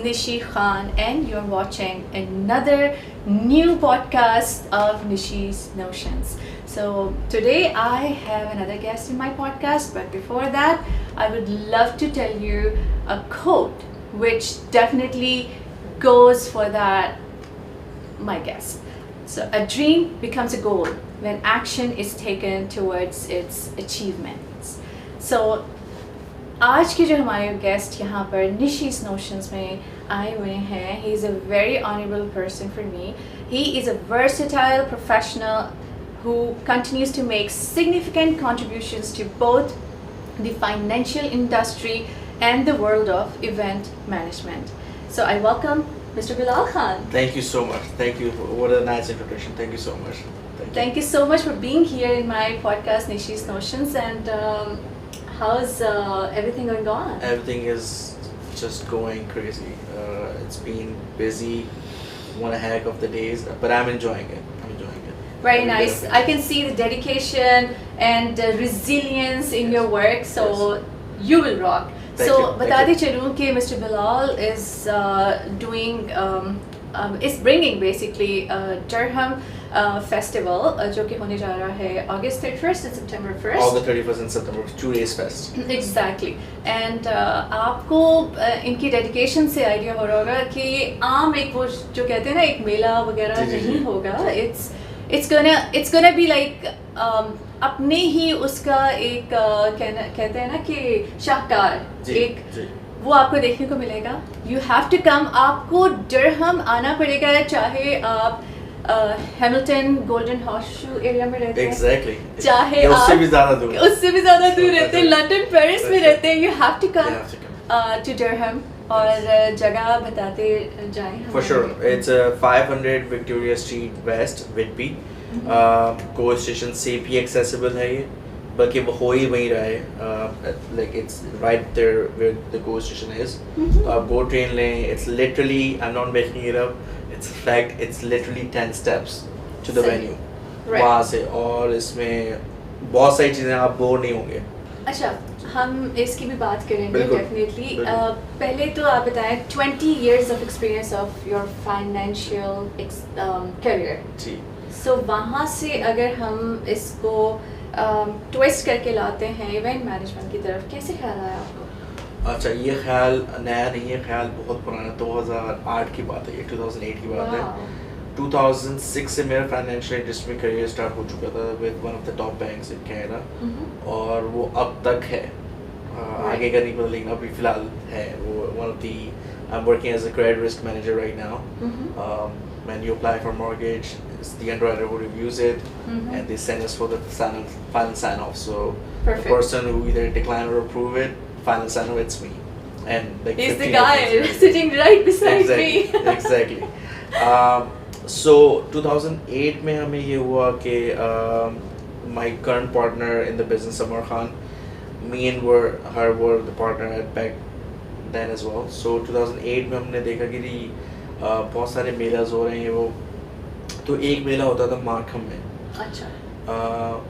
Nishi Khan, and you're watching another new podcast of Nishi's Notions. So, today I have another guest in my podcast, but before that, I would love to tell you a quote which definitely goes for that, my guest. So, a dream becomes a goal when action is taken towards its achievements. So, आज के जो हमारे guest यहाँ पर निशीज notions में आए हुए हैं, ही is a very honourable person for me. He is a versatile professional who continues to make significant contributions to both the financial industry and the world of event management. So I welcome Mr. Bilal Khan. Thank you so much. Thank you. What a nice introduction. Thank you so much. Thank you so much for being here in my podcast, Nishi's Notions. And how's everything going on? Everything is just going crazy. It's been busy, one heck of the days, but I'm enjoying it. Very Every nice. bit of it. I can see the dedication and resilience in your work. So you will rock. Thank So you. Thank बताते you. चलूँ कि Mr. Bilal is doing is bringing basically Durham festival जो कि होने जा रहा है August 31st and September 1st. August 31st and September, 2 days fest. Exactly. And आपको इनकी डेडिकेशन से आइडिया हो रहा होगा कि आम एक वो जो कहते हैं ना एक मेला वगैरह जी, जी, नहीं जी. होगा. It's gonna be like अपने ही उसका एक कहते हैं ना कि शाहकार जी, एक जी. वो आपको देखने को मिलेगा. You have to come. आपको डरहम आना पड़ेगा, चाहे आप Hamilton golden horse shoe area में रहते हैं, Exactly. चाहे या उससे आप भी ज़्यादा दूर. उससे भी ज़्यादा दूर उससे रहते हैं, ज़्यादा. लंदन पेरिस में रहते हैं. You have to You come have to come. to Durham. और जगह बताते जाएं For हमें. sure. It's 500 Victoria Street West, Whitby. Go station से भी accessible है ये, बल्कि वो हो ही वहीं रहा है. Like it's right there where the go station is. तो आप go train लें. It's literally, I'm not making it up. It's a fact. It's literally 10 steps to the सही. venue. Right. वहाँ से, और इसमें बहुत सारी चीज़ें आप बोर नहीं होंगे. अच्छा, हम इसकी भी बात करेंगे बिल्कुल, डेफिनेटली. बिल्कुल. पहले तो आप बताएं 20 years of experience of your financial career. Ji. So वहाँ से अगर हम इसको ट्विस्ट करके लाते हैं इवेंट मैनेजमेंट की तरफ, कैसे ख्याल आया आपको? अच्छा, ये ख्याल नया नहीं है, ख्याल बहुत पुराना. 2008 की बात है, ये 2008 की बात है. Wow. 2006 से मेरा फाइनेंशियल इंडस्ट्री में करियर स्टार्ट हो चुका था with one of the top banks in Canada, और वो अब तक है. आगे का नहीं पता, लेकिन अभी फिलहाल है वो. One of the, I am working as a credit risk manager right now. When you apply for mortgage, it's the underwriter who reviews it, and they send us for the final sign off. So Perfect. the person who either decline or approve it, final sign off, it's me. And like He's the 15 of us guy here. sitting right beside Exactly, me. exactly. So 2008 में हमें ये हुआ कि my current partner in the business, Amar Khan, me and her were the partner at back then as well. So 2008 में हमने देखा कि बहुत सारे मेलाज हो रहे हैं वो. तो एक मेला होता था मार्कम में.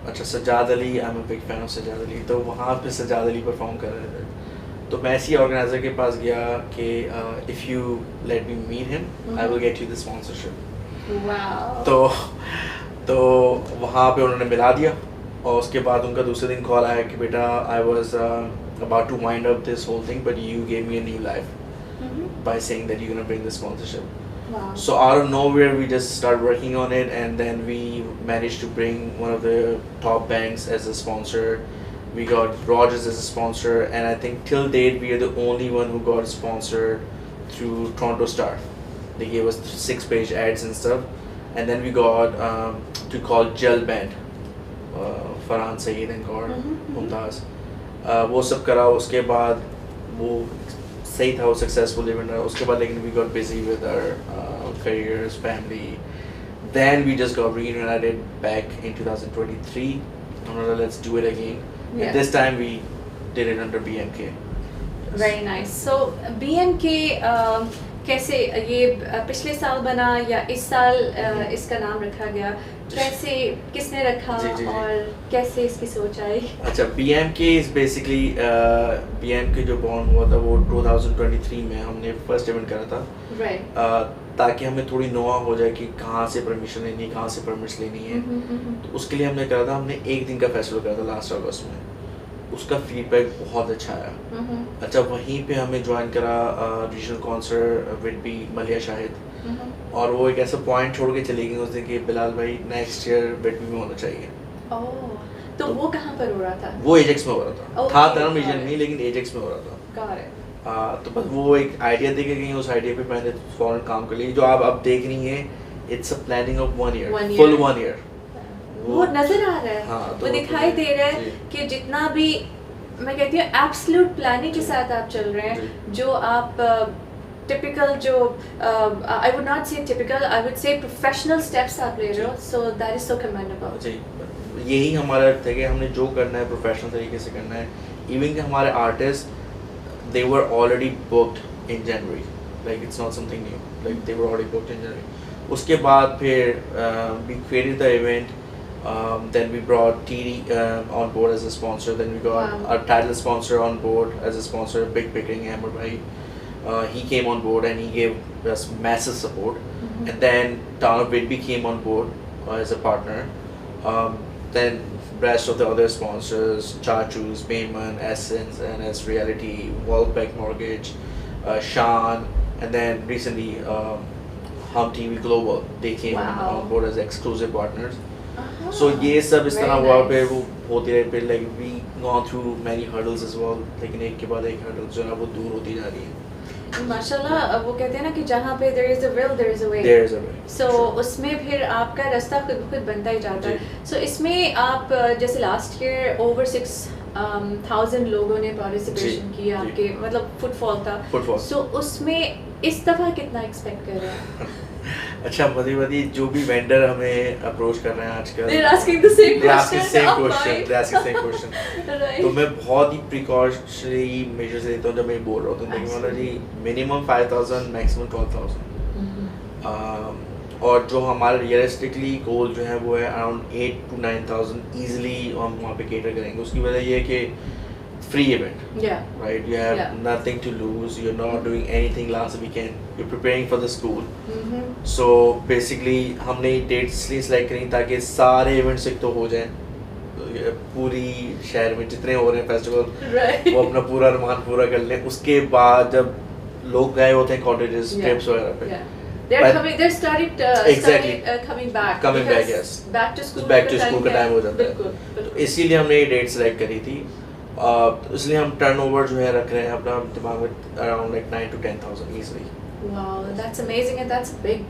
अच्छा, Sajjad Ali, I am a big fan of Sajjad Ali. तो वहाँ पे सज्जाद अली परफॉर्म कर रहे थे. तो मैं इसी ऑर्गेनाइजर के पास गया कि if you let me meet him I will get you the sponsorship. Wow. तो वहाँ पे उन्होंने मिला दिया, और उसके बाद उनका दूसरे दिन कॉल आया कि बेटा, I was about to wind up this whole thing, but you gave me a new life by saying that you're going to bring the sponsorship. Wow. So out of nowhere, we just started working on it, and then we managed to bring one of the top banks as a sponsor. We got Rogers as a sponsor, and I think till date we are the only one who got sponsored through Toronto Star. They gave us 6-page ads and stuff, and then we got to call Gel Band, Farhan Saeed and Gaur Mumtaz. वो सब करा. उसके बाद वो सही था, वो successful event रहा. उसके बाद लेकिन we got busy with our careers, family. Then we just got reunited back in 2023. Let's do it again. Yeah. And this time we did it under BMK. Very nice. So BMK कैसे ये पिछले साल बना या इस साल इसका नाम रखा गया, कैसे, किसने रखा जी। और कैसे इसकी सोच आई? अच्छा, BMK इज बेसिकली BMK जो बॉर्न हुआ था वो 2023 में हमने फर्स्ट इवेंट करा था, राइट। ताकि हमें थोड़ी नोआ हो जाए कि कहाँ से परमिशन लेनी है, कहाँ से परमिट्स लेनी है। तो उसके लिए हमने करा था, हमने एक दिन का फेस्टिवल करा था लास्ट अगस्त में, उसका फीडबैक बहुत अच्छा आया। अच्छा, वहीं पे हमें ज्वाइन करा रीजनल काउंसलर विद बी मलिया शाहिद, और वो एक ऐसा पॉइंट छोड़ के चली गई उस दिन कि बिलाल भाई नेक्स्ट ईयर विडबी में होना चाहिए। तो वो कहाँ पर हो रहा था? वो एजेक्स में हो रहा था, Okay, था धर्म रीजन got it. में, लेकिन एजेक्स में हो रहा था। Got it. तो बस वो एक आइडिया दे के गई, उस आइडिया पे मैंने फौरन काम कर लिया। जो आप अब देख रही हैं, it's a planning of 1 year, One full year. 1 year। वो नजर आ रहा है, हाँ, वो तो दिखाई दे रहा है जी। कि जितना भी मैं कहती हूँ एब्सोल्यूट प्लानिंग के जी। साथ आप चल रहे हैं, जी। जो आप टिपिकल जो I would not say typical, I would say professional steps आप ले रहे हो, जी। So that is so commendable. जी, यही हमारा था कि हमने जो करना है प्रोफेशनल तरीके से करना है। इवन कि हमारे artist they were already booked in January, like it's not something new, like they were already booked in January. उसके बाद फिर we created the event, then we brought TD on board as a sponsor, then we got Wow. our title sponsor on board as a sponsor, Big Picking Hammer Bhai. He came on board and he gave us massive support. And then Town of Whitby came on board as a partner. Then rest of the other sponsors, Chachu's, Payman, Essence, NS Reality, Wallback Mortgage, Sean, and then recently Hum TV Global, they came Wow. on board as exclusive partners. So ये सब इस तरह Very हुआ, nice. फिर वो होते रहे, फिर like we gone through many hurdles as well, लेकिन एक के बाद एक hurdle जो है ना वो दूर होती जा रही है। माशाल्लाह, वो कहते हैं ना कि जहाँ पे there is a will there is a way. There is a way. So Sure. उसमें फिर आपका रास्ता खुद ब खुद बनता ही जाता है। जी। सो इसमें आप जैसे लास्ट ईयर ओवर 6,000 लोगों ने पार्टिसिपेशन जी, की, जी। आपके मतलब फुटफॉल था। Footfall. सो उसमें इस दफ़ा कितना एक्सपेक्ट कर रहे हैं? अच्छा, मधी जो भी वेंडर हमें अप्रोच कर रहे हैं आजकल, They're asking the same They're asking question same of question, mine. they're asking same question. Right. तो मैं बहुत ही प्रिकॉशनरी मेजर्स लेता हूँ जब मैं बोल रहा होता हूँ, तो मतलब जी मिनिमम 5,000, मैक्सिमम 12,000। और जो हमारा रियलिस्टिकली गोल जो है वो है अराउंड 8 to 9,000 ईजिली हम वहाँ पे केटर करेंगे। उसकी वजह ये है कि free event, Yeah. right? You have Yeah. nothing to lose, you're not doing anything last weekend, you're preparing for the school. Mhm. So basically हमने डेट्स इसलिए सेलेक्ट करी ताकि सारे इवेंट्स एक तो हो जाएं, तो ये पूरी शहर में जितने हो रहे हैं फेस्टिवल Right. वो अपना पूरा अरमान पूरा कर लें। उसके बाद जब लोग गए होते हैं कॉटेजेस, Yeah. ट्रिप्स वगैरह पे, Yeah. They're But- coming. They're started. Exactly. Coming back. Coming back, because yes. Back to school. Back to school का time हो जाता है। बिल्कुल. तो बिल्कुल. इसीलिए हमने ये डेट सेलेक्ट करी थी। तो इसलिए हम टर्नओवर जो है रख रहे हैं अपना दिमाग में around like 9 to 10,000 easily. Wow, that's amazing and that's big.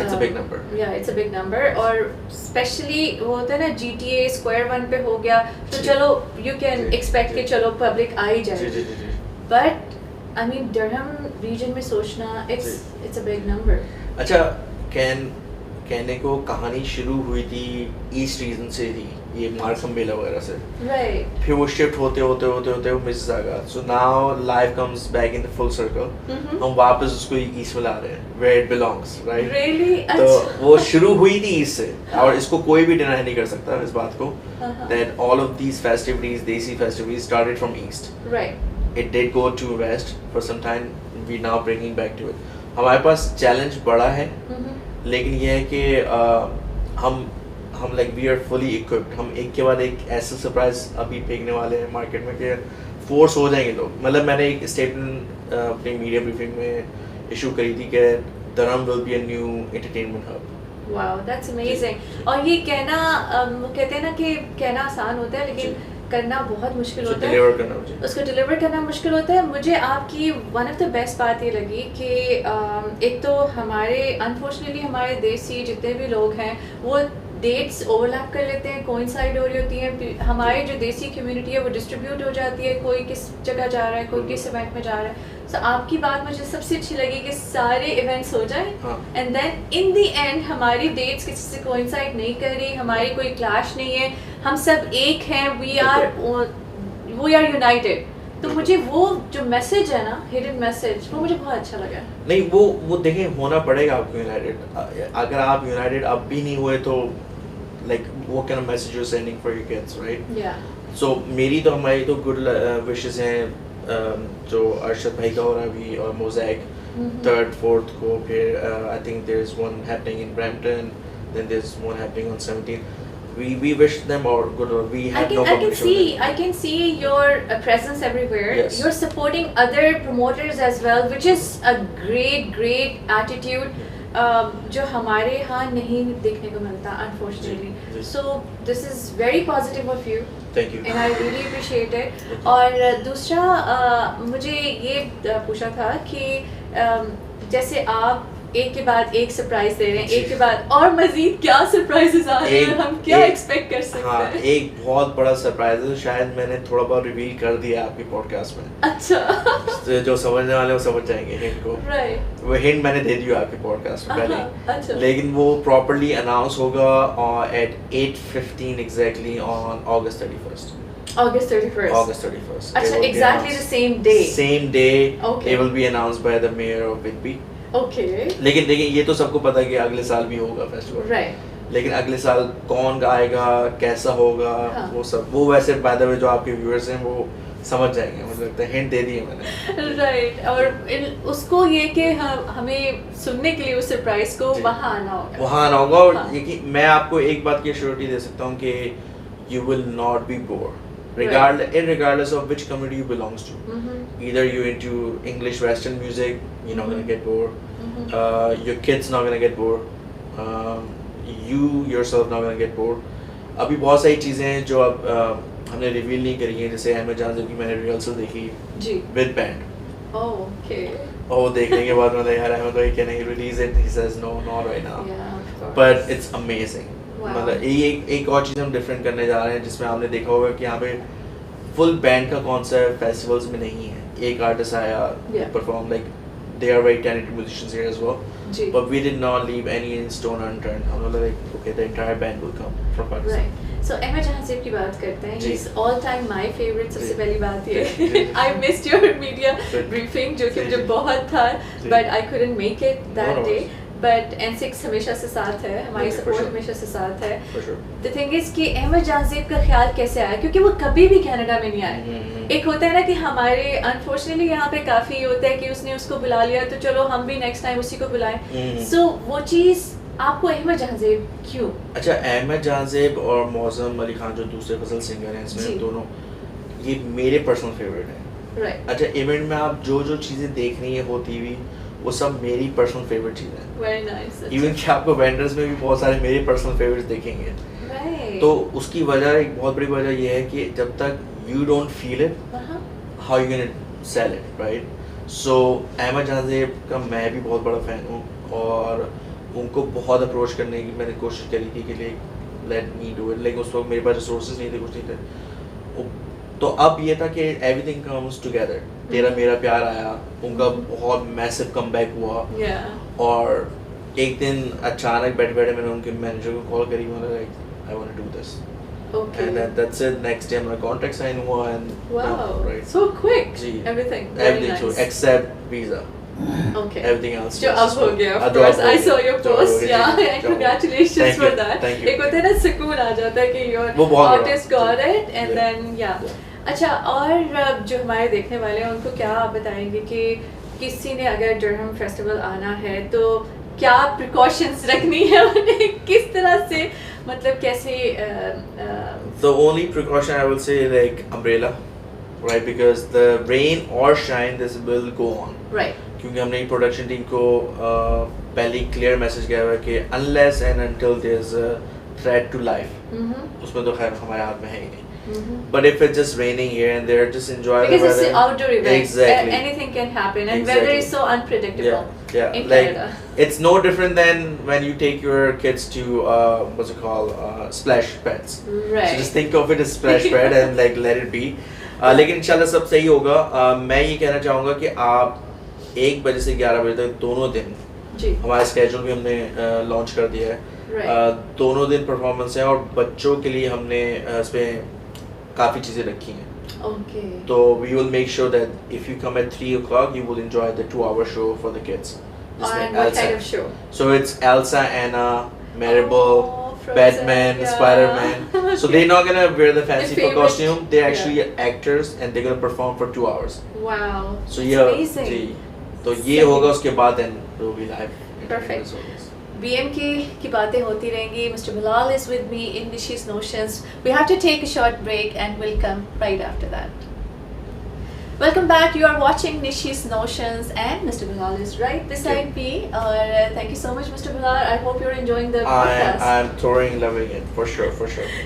It's a big number. Yeah, it's a big number. और स्पेशली वो होता है ना GTA Square One पे हो गया, तो जी। चलो you can जी, expect जी। कि चलो पब्लिक आ ही जी जी जाएगी। जी जी। But I mean Durham region में सोचना it's a big number. अच्छा, कहने को कहानी शुरू हुई थी ईस्ट रीजन से थी, ये मार्कम मेला वगैरह से, Right. फिर वो शिफ्ट होते वो Mississauga. So now life comes back in the full circle, Mhm. हम वापस उसको ईस्ट में ला रहे हैं, where it belongs, right? Really? तो अच्छा। वो शुरू हुई थी ईस्ट से, और इसको कोई भी डिनाई नहीं कर सकता इस बात को, Uh-huh. that all of these festivities, Desi festivities, started from east. Right. It did go to west for some time, we now bringing back to it. हमारे पास चैलेंज बड़ा है, Mhm. लेकिन ये है कि हम like we are fully equipped. हम एक के बाद एक ऐसा सरप्राइज अभी फेंकने वाले हैं मार्केट में कि फोर्स हो जाएंगे लोग। मतलब मैंने एक स्टेटमेंट अपनी मीडिया ब्रीफिंग में इशू करी थी कि धर्म will be a new entertainment hub. Wow, that's amazing. और ये कहना वो कहते हैं ना कि कहना आसान होता है लेकिन करना बहुत मुश्किल होता है। डिलीवर करना मुझे, उसको डिलीवर करना मुश्किल होता है। मुझे आपकी वन ऑफ द बेस्ट बात ये लगी कि एक तो हमारे अनफॉर्चुनेटली हमारे देसी जितने भी लोग हैं वो डेट्स ओवरलैप कर लेते हैं, कोइंसाइड हो रही होती हैं। हमारी जो देसी कम्युनिटी है वो डिस्ट्रीब्यूट हो जाती है, कोई किस जगह जा रहा है, कोई किस इवेंट में जा रहा है। सो आपकी बात मुझे सबसे अच्छी लगी कि सारे इवेंट्स हो जाएं हाँ। And then in the end हमारी डेट्स किसी से कोइंसाइड नहीं कर रही, हमारी कोई क्लैश नहीं है, हम सब एक हैं, वी आर यूनाइटेड। तो मुझे वो जो मैसेज है ना, हिडन मैसेज, वो मुझे बहुत अच्छा लगा। नहीं वो देखें, होना पड़ेगा आपको यूनाइटेड। अगर आप यूनाइटेड अब भी नहीं हुए तो like what kind of message you're sending for your kids, right? Yeah. So हमारी तो गुड विशेस हैं, जो अरशद भाई का हो रहा है अभी, और मोज़ैक 3rd 4th को, फिर I think there's one happening in Brampton, then there's one happening on 17th. We wish them all good. We have no competition with them. I can see your presence everywhere. Yes. You're supporting other promoters as well, which is a great attitude. जो हमारे यहाँ नहीं देखने को मिलता, unfortunately. Ji. So this is very positive of you. Thank you. And I really appreciate it. Thank you. और दूसरा मुझे ये पूछा था कि जैसे आप एक के बाद एक सरप्राइज दे रहे हैं, एक के बाद और मजीद क्या सरप्राइजेस आ रहे हैं, हम क्या एक्सपेक्ट कर सकते हाँ, हैं? एक बहुत बड़ा सरप्राइज है, शायद मैंने थोड़ा बहुत रिवील कर दिया आपके पॉडकास्ट में। अच्छा। तो जो समझने वाले वो समझ जाएंगे हिंट को। राइट। वो हिंट मैंने दे दिया आपके पॉडकास्ट में पहले। अच्छा। लेकिन वो प्रॉपर्ली अनाउंस होगा at 8:15 exactly on August 31st. August 31st. August 31st. अच्छा, It will be exactly the announced. same day. Same day. Okay. It will be announced by the mayor of Whitby. Okay. लेकिन देखिए, ये तो सबको पता है कि अगले साल भी होगा फेस्टिवल। Right. लेकिन अगले साल कौन गाएगा, कैसा होगा, हाँ. वो सब, वो वैसे बाय द वे जो आपके व्यूअर्स हैं वो समझ जाएंगे, मुझे लगता है हिंट दे दिए मैंने। राइट। और उसको ये कि हमें सुनने के लिए उस सरप्राइज को जी. वहाँ आना होगा। वहाँ आना होगा, और हाँ. ये कि मैं आपको एक बात की श्योरिटी दे सकता हूँ कि you will not be board, regardless of which community you belongs to. Either you're into English Western music, you're not gonna get bored. Your kids not gonna get bored. You yourself not gonna get bored. अभी बहुत सारी चीज़ें हैं जो अब हमने reveal नहीं करी हैं, जैसे अहमद जान की मैंने रिहर्सल देखी जी। With band, okay. और वो देखने के बाद मतलब यार Ahmed bhai can he release it, he says no not right now, Yeah, of course. But it's amazing. Wow. मतलब ये एक और चीज़ हम डिफरेंट करने जा रहे हैं, जिसमें आपने देखा होगा कि यहाँ पे फुल बैंड का कॉन्सेप्ट फेस्टिवल्स में नहीं है। एक आर्टिस्ट आया, Yeah. Perform, like they are very talented musicians here as well, जी। but we did not leave any stone unturned. हम लोग like okay, the entire band will come from Pakistan. Right. So Ahmad जहां सेब की बात करते हैं, जी। he's all time my favorite। सबसे जी। पहली बात जी। ये I missed your media ji. briefing जो कि जी, मुझे जी। बहुत था, जी। but I couldn't make it that No day. worries. But N6 हमेशा से साथ है, हमारी Okay, for सपोर्ट sure. हमेशा से साथ है। For sure. The thing is कि अहमद जहां का ख्याल कैसे आया, क्योंकि वो कभी भी कनाडा में नहीं आए। एक होता है ना कि हमारे अनफॉर्चुनेटली यहाँ पे काफ़ी होता है कि उसने उसको बुला लिया तो चलो हम भी नेक्स्ट टाइम उसी को बुलाएं। सो वो चीज़ आपको अहमद जहांजेब क्यों? अच्छा, अहमद जहांजेब और मौसम अली खान जो दूसरे गजल सिंगर हैं जी। इसमें, दोनों ये मेरे पर्सनल फेवरेट हैं। राइट। अच्छा, इवेंट में आप जो जो चीज़ें देख रही हैं होती हुई, वो सब मेरी पर्सनल फेवरेट चीज़ें हैं। Very nice. इवन कि आपको वेंडर्स में भी बहुत सारे मेरे पर्सनल फेवरेट्स देखेंगे। राइट। तो उसकी वजह, एक बहुत बड़ी वजह ये है कि जब तक you don't feel it, how you can sell it, right? So Ahmed Jahanzeb का मैं भी बहुत बड़ा फ़ैन हूँ, और उनको बहुत अप्रोच करने की मैंने कोशिश करी थी कि लेट मी डू इट, लेकिन उस वक्त मेरे पास रिसोर्सेज नहीं थे, कुछ नहीं थे। तो अब ये था कि एवरीथिंग कम्स टुगेदर, तेरा मेरा प्यार आया, उनका बहुत मैसिव कमबैक हुआ, और एक दिन अचानक बैठे बैठे मैंने उनके मैनेजर को कॉल करी, मैंने like I want to do this, Okay. and that's it. Next day my contract sign हुआ, and Wow. right, So quick. जी, Everything. Very everything nice. so except visa, Okay. everything else जो was अब हो गया, of जो अब course. हो I गया, saw your जो अब हो post. गया, Yeah, जी, and जो अब हो गया। congratulations Thank for you, that. thank you. एक होता है ना सुकून आ जाता है कि your वो बहुत बड़ा, artist got it, and Yeah. then yeah. अच्छा, और जो हमारे देखने वाले हैं उनको क्या आप बताएंगे कि किसी ने अगर डरहम फेस्टिवल आना है तो क्या प्रिकॉशंस रखनी है उन्हें, किस तरह से, मतलब कैसे The only precaution I will say, like umbrella, right? Because the rain or shine, this will go on. Right. क्योंकि हमने प्रोडक्शन टीम को पहले क्लियर मैसेज किया हुआ है कि unless and until there's a threat to life, उसमें तो खैर हमारे हाथ में है ही नहीं। But if it's just raining here and there, just enjoy Because the it's weather. an outdoor event. Exactly. Anything can happen, and Exactly. weather is so unpredictable Yeah, in like Canada. it's no different than when you take your kids to what's it called, splash pads. Right. So just think of it as splash pad and like let it be. लेकिन इंशाल्लाह सब सही होगा। मैं ये कहना चाहूँगा कि आप 1 बजे से 11 बजे तक दोनों दिन, जी। हमारा स्केड्यूल भी हमने लॉन्च कर दिया है। Right. दोनों दिन परफॉर्मेंस है, और बच्चों के लिए हमने इसमें काफ़ी चीज़ें रखी हैं। Okay. So we will make sure that if you come at 3 o'clock, you will enjoy the 2-hour show for the kids. And what kind of show? So it's Elsa, Anna, Maribel, Oh, Frozen, Batman, yeah. Spider-Man. So they're not gonna wear the fancy favorite- costume. They're yeah. actually actors and they're gonna perform for 2 hours. Wow. So It's yeah, amazing. जी. तो ये होगा उसके बाद then it will be live. Perfect. BMK की बातें होती रहेंगी. Mr. Bilal is with me in Nishi's Notions. We have to take a short break and we'll come right after that. Welcome back. You are watching Nishi's Notions and Mr. Bilal is right beside me. Thank you so much, Mr. Bilal. I hope you're enjoying the podcast. I'm thoroughly loving it for sure.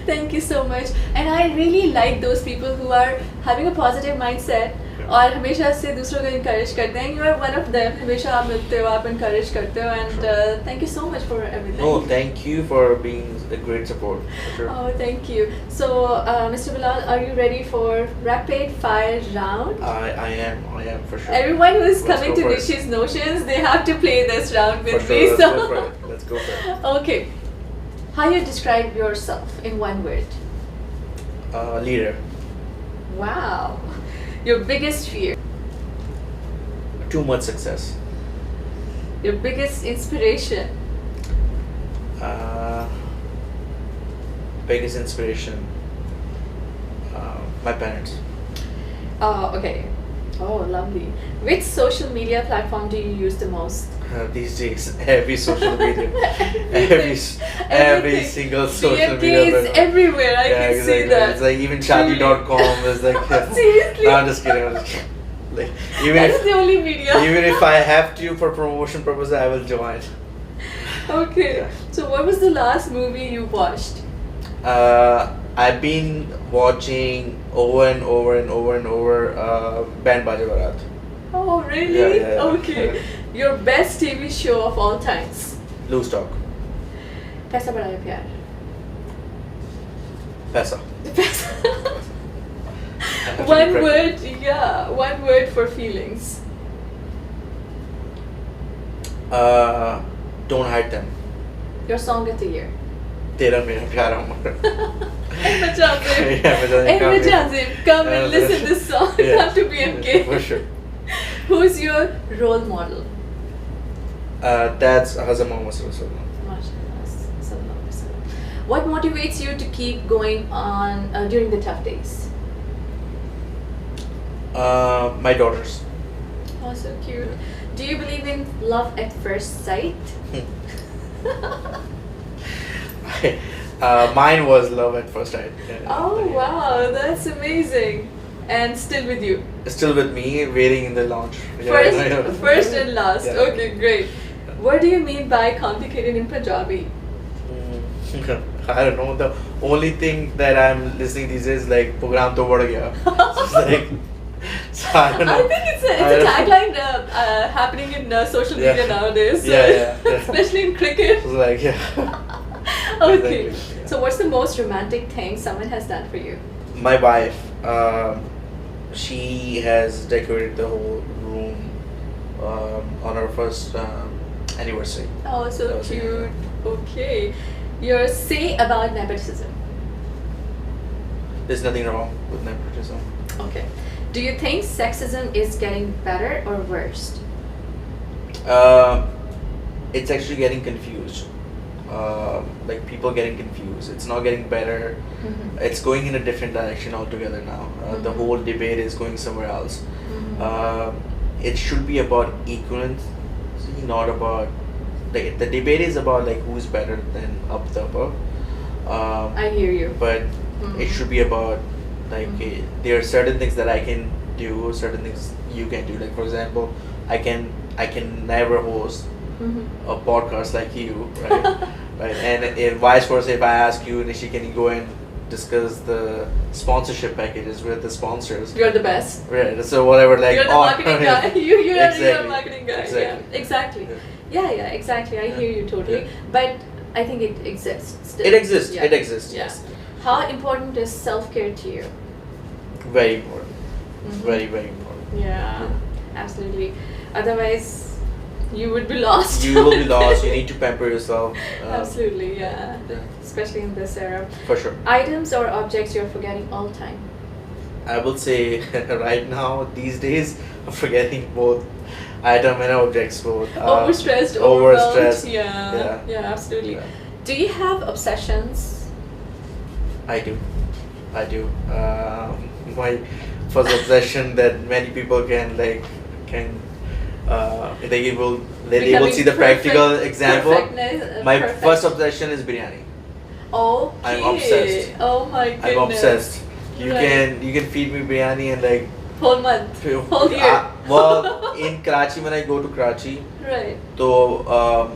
Thank you so much. And I really like those people who are having a positive mindset और हमेशा से दूसरों को encourage करते हैं. You are one of them. हमेशा आप मिलते हो, आप encourage करते हो, and thank you so much for everything. No, thank you for being a great support. For sure. Oh, thank you. So, Mr. Bilal, are you ready for rapid fire round? I am for sure. Everyone who is Let's coming go to for it. Nishi's Notions, they have to play this round For with sure, me. let's So, go for it. Let's go for it. okay. How you describe yourself in one word? Leader. Wow. Your biggest fear. Too much success. Your biggest inspiration. Biggest inspiration. My parents. Oh, okay. Oh, lovely. Which social media platform do you use the most? These days, every social media, every Everything. single social BMK media is platform. everywhere. I can see that. It's like even Shadi.com is like. Seriously? No, I'm just kidding. Like even That is if the only media. even if I have to for promotion purposes, I will join. Okay. Yeah. So, what was the last movie you watched? I've been watching over and over Band Baja Barat. Oh, really? Yeah. Okay. Your best TV show of all times? Loose Talk. Paisa Bada Hai Pyar. Paisa. One word, yeah. One word for feelings. Don't hide them. Your song of the year. Tera Mera Pyara Umar. Majazib. Yeah, Majazib, come here. Majazib, come and listen this song. Yeah. Come to BMK. For sure. Who's your role model? That's Hazrat Muhammad Sallallahu Mashallah. What motivates you to keep going on during the tough days? My daughters. Oh, so cute. Do you believe in love at first sight? Mine was love at first sight. Oh, wow, that's amazing. And still with you. Still with me, waiting in the lounge. First and last. Yeah. Okay, great. What do you mean by complicated in Punjabi? I don't know. The only thing that I'm listening these days is like program to bad gaya. It's like, so I don't know. I think it's a tagline happening in social media Yeah. nowadays. Yeah. Especially in cricket. It's like yeah. Okay. Exactly, yeah. So what's the most romantic thing someone has done for you? My wife, she has decorated the whole room on our first anniversary. Oh, so That was it, cute. Okay. Your say about nepotism. There's nothing wrong with nepotism. Okay. Do you think sexism is getting better or worse? It's actually getting confused. Like people getting confused. It's not getting better. Mm-hmm. It's going in a different direction altogether now. The Mhm. whole debate is going somewhere else. Mhm. It should be about equivalency, not about like the debate is about like who's better than up the upper. I hear you. But Mhm. it should be about like Mhm. there are certain things that I can do, certain things you can do. Like for example, I can never host Mhm. a podcast like you, right? Right, and if vice versa, if I ask you, Nishi, can you go and discuss the sponsorship packages with the sponsors? You're the best. Right. So whatever, like You're the marketing guy. You're a marketing guy. Exactly. Yeah, exactly. Yeah, exactly. I hear you totally. Yeah. But I think it exists still. It exists. Yeah. It exists. Yeah. Yes. How important is self-care to you? Very important. Mhm. Very important. Yeah, absolutely. Otherwise, you would be lost. You will be lost. You need to pamper yourself. Absolutely, yeah. Yeah. Especially in this era. For sure. Items or objects you're forgetting all time? I will say right now these days I'm forgetting both item and objects both. Overstressed, overwhelmed. Overstressed. Yeah, absolutely. Yeah. Do you have obsessions? I do. My first obsession that many people can they will see the practical example. My first obsession is biryani. Okay. I'm obsessed. Oh my goodness. I'm obsessed. Right. You can feed me biryani and like Whole month. Whole year. well, in Karachi when I go to Karachi, Right. so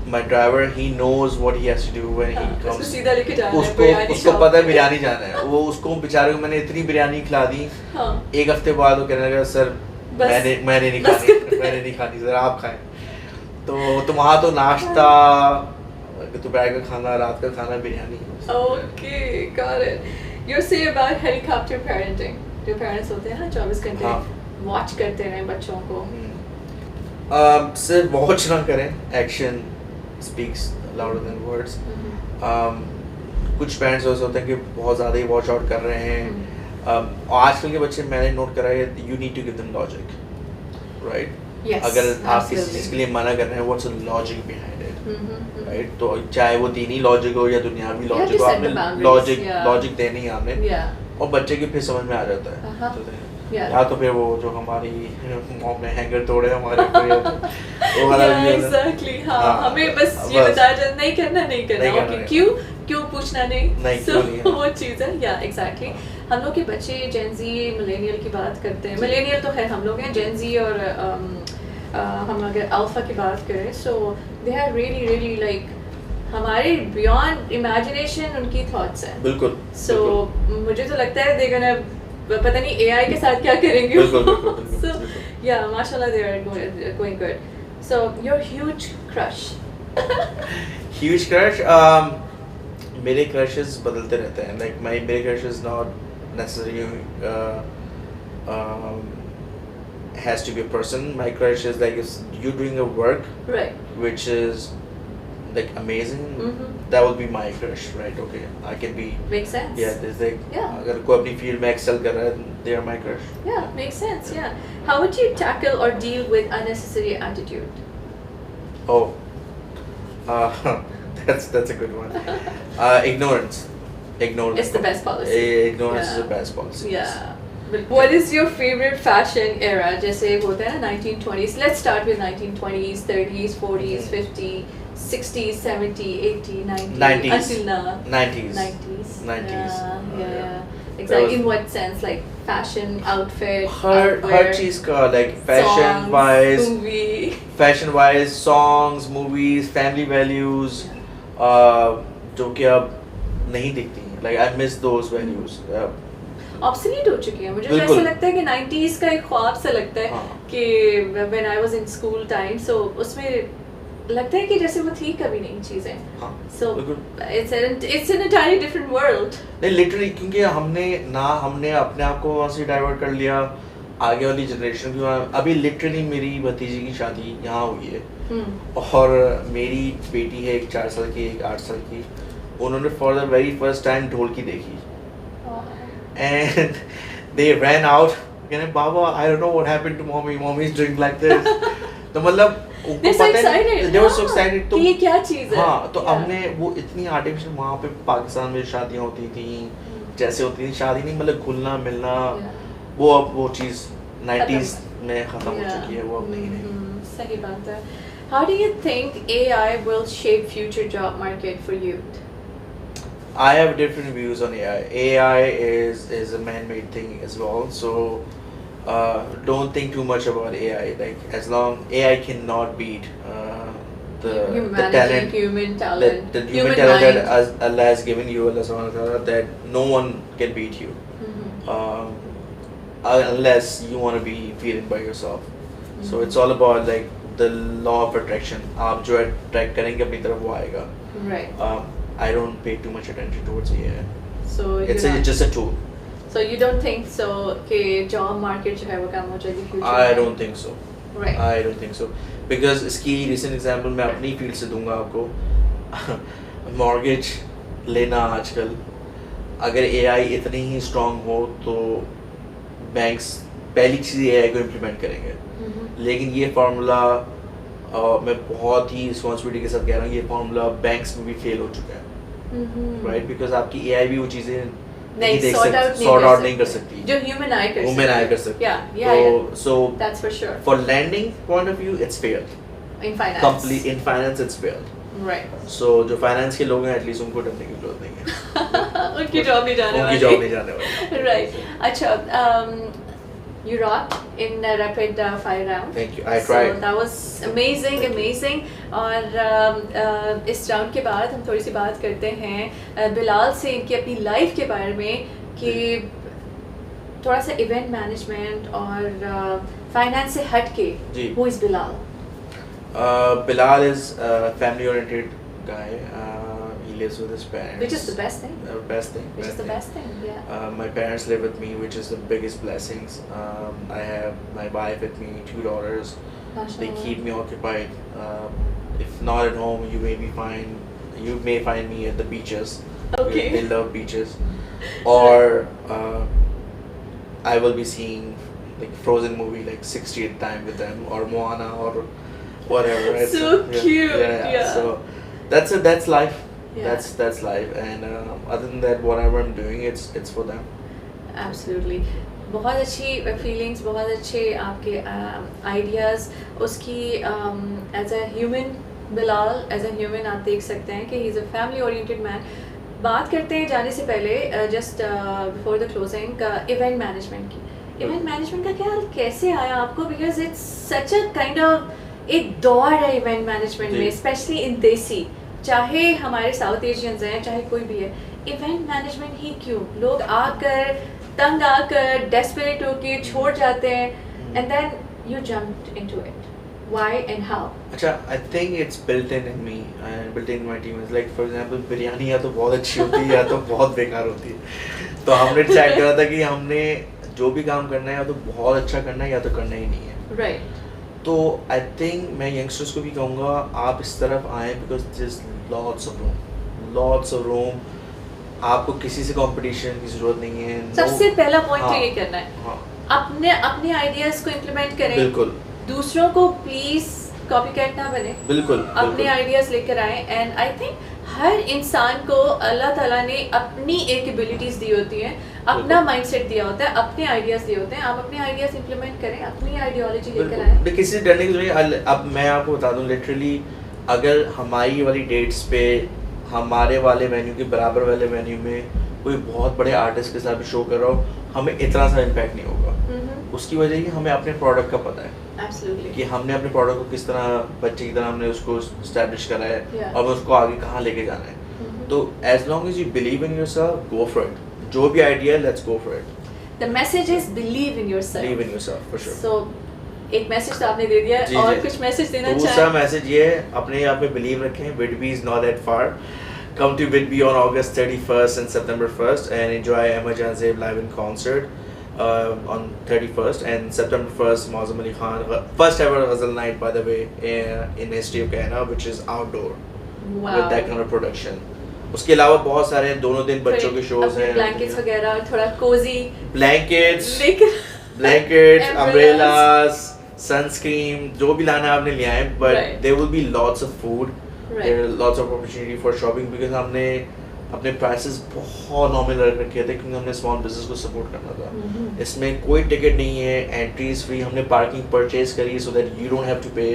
my driver he knows what he has to do when he उसको comes. सीधा लेके जाना है उसको बिरयानी उसको shop पता है पे। बिरयानी जाना है वो उसको बेचारे को मैंने इतनी बिरयानी खिला दी हाँ। एक हफ्ते बाद वो कहने लगा सर बस- मैंने नहीं बस खानी करते। मैंने नहीं खानी सर आप खाएं तो वहाँ तो नाश्ता दोपहर का खाना रात का खाना biryani Okay, got it. You say about helicopter parenting. जो parents होते हैं ना 24 घंटे हाँ। watch करते रहें बच्चों को। सिर्फ वॉच ना करें action speaks louder than words कुछ पेरेंट्स ऐसे होते हैं कि बहुत ज़्यादा ही वॉच आउट कर रहे हैं आजकल के बच्चे मैंने नोट करा है you need to give them logic right Yes, अगर आप किसी absolutely. चीज़ के लिए मना कर रहे हैं what's the logic behind it Mhm. Right तो चाहे वो दीनी लॉजिक हो या दुनियावी You have लॉजिक to हो set the आपने boundaries, yeah. लॉजिक देनी है आपने Yeah. और बच्चे की फिर समझ में आ जाता है Uh-huh. तो Yeah. या तो फिर वो जो हमारी मॉम ने हैंगर तोड़े हमारे ऊपर या तो वो वाला Yeah, भी होता है। exactly. हाँ, हाँ, हमें बस ये बस। बताया जाता नहीं करना नहीं करना नहीं करना, ओके नहीं। क्यों पूछना नहीं नहीं, So, क्यों नहीं है। वो चीज़ है या एग्जैक्टली हम लोग के बच्चे जेनजी मिलेनियल की बात करते हैं मिलेनियल तो है हम लोग हैं जेनजी और हम अगर अल्फा की बात करें so they are really really like हमारे बियॉन्ड इमेजिनेशन उनकी थॉट्स हैं बिल्कुल सो मुझे तो लगता है they're gonna पता नहीं एआई के साथ क्या करेंगे बिल्कुल, बिल्कुल, बिल्कुल, so बिल्कुल। yeah mashallah they are going good so your huge crush huge crush मेरे क्रशेस बदलते रहते हैं लाइक मेरे crushes not necessary has to be a person my crush is like if you're doing a work right which is like amazing Mhm. that would be my crush right okay I can be makes sense yeah there's like Yeah. अगर कोई अपनी field में Excel कर रहा है they are my crush yeah makes sense yeah how would you tackle or deal with unnecessary attitude oh that's a good one ignorance it's the best policy ignorance is Yeah. the best policy yeah what is your favorite fashion era जैसे होता है ना 1920s let's start with 1920s 30s 40s 50s 60s 70s 80s 90s 90s. until now 90s 90s 90s. yeah That exactly was- in what sense like fashion outfit her outwear, चीज का like fashion songs, wise movie songs movies family values जो कि अब नहीं दिखती हैं like I miss those values obsolete हो चुकी है मुझे तो बिल्कुल। ऐसा लगता है कि 90s का एक ख्वाब सा लगता है हाँ। कि when I was in school time so उसमें लगता है कि जैसे वो थी कभी नहीं चीजें हाँ सो बिल्कुल it's an entirely different world नहीं लिटरली क्योंकि हमने अपने आप को वहाँ से डाइवर्ट कर लिया आगे वाली जनरेशन की अभी लिटरली मेरी भतीजी की शादी यहाँ हुई है और मेरी बेटी है एक 4 साल की एक 8 साल की उन्होंने for the very first time ढोलकी देखी and they ran out कहने बाबा I don't know what happened to mommy is doing like this तो मतलब उनको They're so पता है excited, they were so हाँ, excited तो कि ये क्या चीज़ है हाँ तो Yeah. हमने वो इतनी आर्टिफिशियल वहाँ पे पाकिस्तान में शादियाँ होती थी जैसे होती थी शादी नहीं मतलब घुलना मिलना Yeah. वो अब वो चीज़ 90s में ख़त्म हो Yeah. चुकी है वो अब नहीं नहीं सही बात है how do you think AI will shape future job market for youth I have different views on AI. AI is a man-made thing as well. So don't think too much about AI. Like as long AI cannot beat the humanity talent human talent the human talent mind. that Allah has given you, Allah subhanahu wa ta'ala, that no one can beat you Mhm. unless you want to be feeling by yourself. So it's all about like the law of attraction. आप जो attract करेंगे अपनी तरफ वो आएगा. right I don't pay too much attention towards AI. so It's just a tool. so you don't think so कि job market जो है वो कम हो जाएगी future I में? don't think so. right I don't think so. Because इसकी recent example मैं अपनी field से दूंगा आपको mortgage लेना आजकल अगर AI इतनी ही strong हो तो बैंक्स पहली चीज़ AI को इम्प्लीमेंट करेंगे, लेकिन ये फार्मूला मैं बहुत ही रिस्पॉन्सिबिलिटी के साथ कह रहा हूँ, ये फार्मूला बैंक्स में भी फेल हो चुका है, राइट? बिकॉज आपकी AI भी वो चीज़ें नहीं देख सकती, सॉर्ट आउट नहीं कर सकती जो ह्यूमन आई कर सकती। तो so that's for sure for lending point of view it's failed in finance, complete in finance it's failed, right. So जो फाइनेंस के लोग हैं एटलीस्ट उनको डरने की जरूरत नहीं है। उनकी जॉब नहीं जाने वाली, उनकी जॉब नहीं जाने वाली, राइट। अच्छा, you rocked in a rapid fire round. Thank you. I tried. So that was amazing. और इस राउंड के बाद हम थोड़ी सी बात करते हैं बिलाल से, इनकी अपनी लाइफ के बारे में, कि थोड़ा सा इवेंट मैनेजमेंट और फाइनेंस से हट के who is Bilal? Bilal is a family oriented guy. He lives with his parents, Which is the best thing. Which is the best thing, yeah. My parents live with me, which is the biggest blessings. I have my wife with me, 2 daughters. They MashaAllah. keep me occupied. If not at home, you may find me at the beaches. Okay. They love beaches. Or I will be seeing like Frozen movie like 60th time with them, or Moana, or whatever. Right? So cute. Yeah. So that's life. Yeah. That's life. And other than that, whatever I'm doing, it's for them. Absolutely. बहुत अच्छी feelings, बहुत अच्छे आपके ideas, उसकी as a human Bilal, as a human आप देख सकते हैं कि he is a family oriented man. बात करते हैं जाने से पहले just before the closing event management की। इवेंट मैनेजमेंट का ख्याल कैसे आया आपको? Because it's such a kind of एक दौर है इवेंट मैनेजमेंट में, स्पेशली इन देसी, चाहे हमारे साउथ एशियंस हैं चाहे कोई भी है, इवेंट मैनेजमेंट ही क्यों? लोग आकर तंग आकर डेस्परेट होके छोड़ जाते हैं, and then you jumped into it, why and how? अच्छा, I think it's built in me and built in my team. Like for example biryani या तो बहुत अच्छी होती है या तो बहुत बेकार होती है। तो हमने डिसाइड करा था कि हमने जो भी काम करना है या तो बहुत अच्छा करना है या तो करना ही नहीं है, राइट। तो आई थिंक मैं यंगस्टर्स को भी कहूँगा आप इस तरफ आएँ, because there is lots of room. आपको किसी से कंपटीशन की जरूरत नहीं है। सबसे पहला पॉइंट तो ये करना है, हाँ, अपने आइडियाज को इम्प्लीमेंट करें, बिल्कुल। दूसरों को प्लीज कॉपी कैट ना बने, बिल्कुल अपने आइडियाज लेकर आए। एंड आई थिंक हर इंसान को अल्लाह ताला ने अपनी एक एबिलिटीज दी होती हैं, अपना माइंडसेट दिया होता है, अपने आइडियाज दिए होते हैं। आप अपने आइडियाज इंप्लीमेंट करें, अपनी आइडियोलॉजी लेकर आए। किसी से डरने की जरूरत। अब मैं आपको बता दूं, लिटरली अगर हमारी वाली डेट्स पे हमारे वाले मेन्यू के बराबर वाले मेन्यू में कोई बहुत बड़े आर्टिस्ट के साथ भी शो कर रहा हो, हमें इतना सा इम्पैक्ट नहीं होगा। उसकी वजह ये हमें अपने प्रोडक्ट का पता है Absolutely. कि हमने अपने प्रोडक्ट को किस तरह बच्चे की तरह हमने उसको स्टैब्लिश करा है, Yeah. और उसको आगे कहाँ लेके जाना है। तो as long as you believe in yourself, go for it. जो भी आइडिया है, let's go for it. The message is believe in yourself. Believe in yourself for sure. So एक मैसेज तो आपने दे दिया, जी, और जी। कुछ मैसेज देना दूसरा चाहें? मैसेज ये है, अपने आप में बिलीव रखें। Whitby is not that far. Come to Whitby on August 31st and September 1st and enjoy Emma Janzeeb live in concert on 31st and September 1st. Mausam Ali Khan, first ever Ghazal night by the way in history of Guyana, which is outdoor with that kind of production. उसके अलावा बहुत सारे दोनों दिन बच्चों के shows हैं, blankets वगैरह, थोड़ा कोजी blankets, लेकिन umbrellas, sunscreen, जो भी लाना है आपने लिया है, but Right. there will be lots of food, Right. there are lots of opportunity for shopping because हमने अपने prices बहुत नॉमिनल रख रखे थे क्योंकि हमने स्मॉल बिजनेस को सपोर्ट करना था। इसमें कोई टिकट नहीं है, एंट्री इज फ्री। हमने पार्किंग परचेज करी so that you don't have to pay,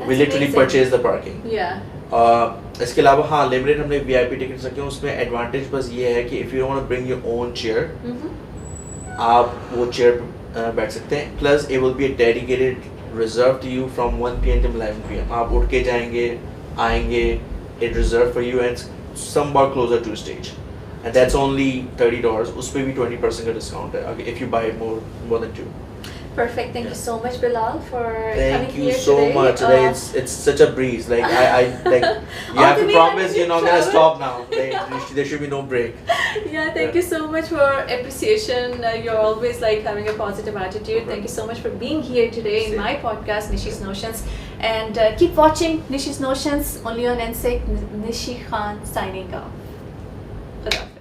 we literally purchase the parking. इसके अलावा हाँ, लिमिटेड हमने वीआईपी टिकट्स रखे हैं। उसमें एडवांटेज बस ये है कि if you want to bring your own chair, आप वो चेयर बैठ सकते हैं। Plus it will be a dedicated reserve to you from 1 PM to 11 PM। आप उठ के जाएंगे, आएंगे, it reserve for you and somewhat closer to stage, and that's only $30. उस पे भी 20% का डिस्काउंट है if you buy more than 2. Perfect. Thank you so much, Bilal, for Thank coming you here so today. much. Today it's such a breeze. Like I like you have to Ultimately, promise you're not gonna travel. stop now. Like, there should be no break. Yeah, thank you so much for appreciation. You're always like having a positive attitude. Thank you so much for being here today in Same. my podcast, Nishi's Notions. And keep watching Nishi's Notions only on NSEC. Nishi Khan signing off. Khuda Hafiz.